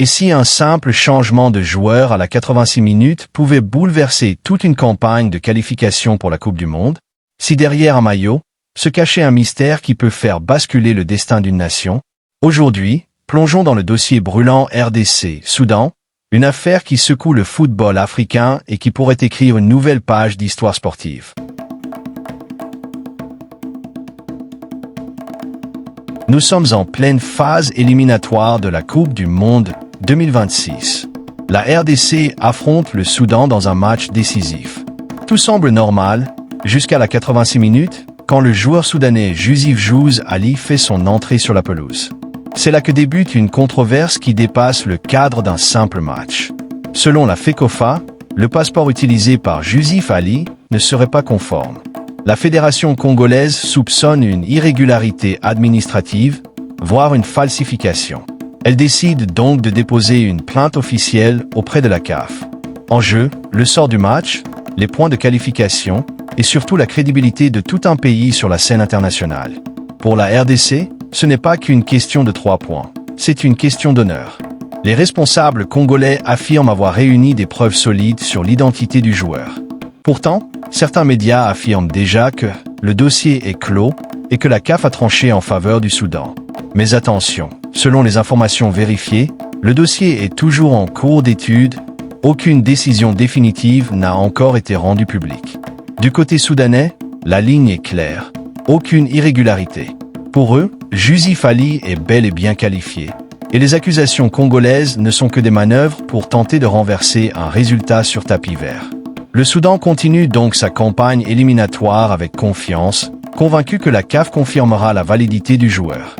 Et si un simple changement de joueur à la 86 minutes pouvait bouleverser toute une campagne de qualification pour la Coupe du Monde? Si derrière un maillot se cachait un mystère qui peut faire basculer le destin d'une nation? Aujourd'hui, plongeons dans le dossier brûlant RDC-Soudan, une affaire qui secoue le football africain et qui pourrait écrire une nouvelle page d'histoire sportive. Nous sommes en pleine phase éliminatoire de la Coupe du Monde 2026. La RDC affronte le Soudan dans un match décisif. Tout semble normal, jusqu'à la 86 minutes, quand le joueur soudanais Yusuf Jouz Ali fait son entrée sur la pelouse. C'est là que débute une controverse qui dépasse le cadre d'un simple match. Selon la FECOFA, le passeport utilisé par Yusuf Ali ne serait pas conforme. La fédération congolaise soupçonne une irrégularité administrative, voire une falsification. Elle décide donc de déposer une plainte officielle auprès de la CAF. En jeu, le sort du match, les points de qualification et surtout la crédibilité de tout un pays sur la scène internationale. Pour la RDC, ce n'est pas qu'une question de 3 points, c'est une question d'honneur. Les responsables congolais affirment avoir réuni des preuves solides sur l'identité du joueur. Pourtant, certains médias affirment déjà que le dossier est clos et que la CAF a tranché en faveur du Soudan. Mais attention, selon les informations vérifiées, le dossier est toujours en cours d'étude, aucune décision définitive n'a encore été rendue publique. Du côté soudanais, la ligne est claire, aucune irrégularité. Pour eux, Yusuf Ali est bel et bien qualifié, et les accusations congolaises ne sont que des manœuvres pour tenter de renverser un résultat sur tapis vert. Le Soudan continue donc sa campagne éliminatoire avec confiance, convaincu que la CAF confirmera la validité du joueur.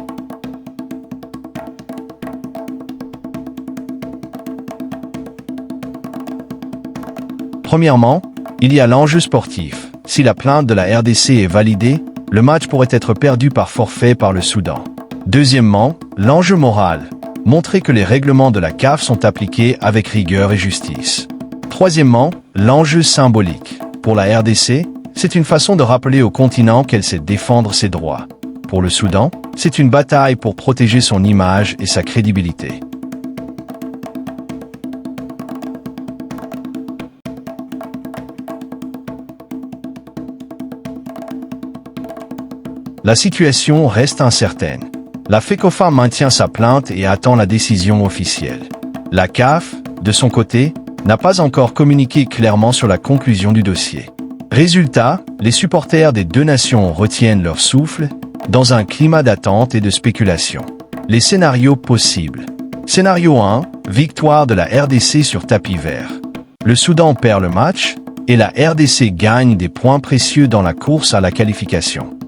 Premièrement, il y a l'enjeu sportif. Si la plainte de la RDC est validée, le match pourrait être perdu par forfait par le Soudan. Deuxièmement, l'enjeu moral. Montrer que les règlements de la CAF sont appliqués avec rigueur et justice. Troisièmement, l'enjeu symbolique. Pour la RDC, c'est une façon de rappeler au continent qu'elle sait défendre ses droits. Pour le Soudan, c'est une bataille pour protéger son image et sa crédibilité. La situation reste incertaine. La FECOFA maintient sa plainte et attend la décision officielle. La CAF, de son côté, n'a pas encore communiqué clairement sur la conclusion du dossier. Résultat, les supporters des deux nations retiennent leur souffle, dans un climat d'attente et de spéculation. Les scénarios possibles. Scénario 1, victoire de la RDC sur tapis vert. Le Soudan perd le match, et la RDC gagne des points précieux dans la course à la qualification.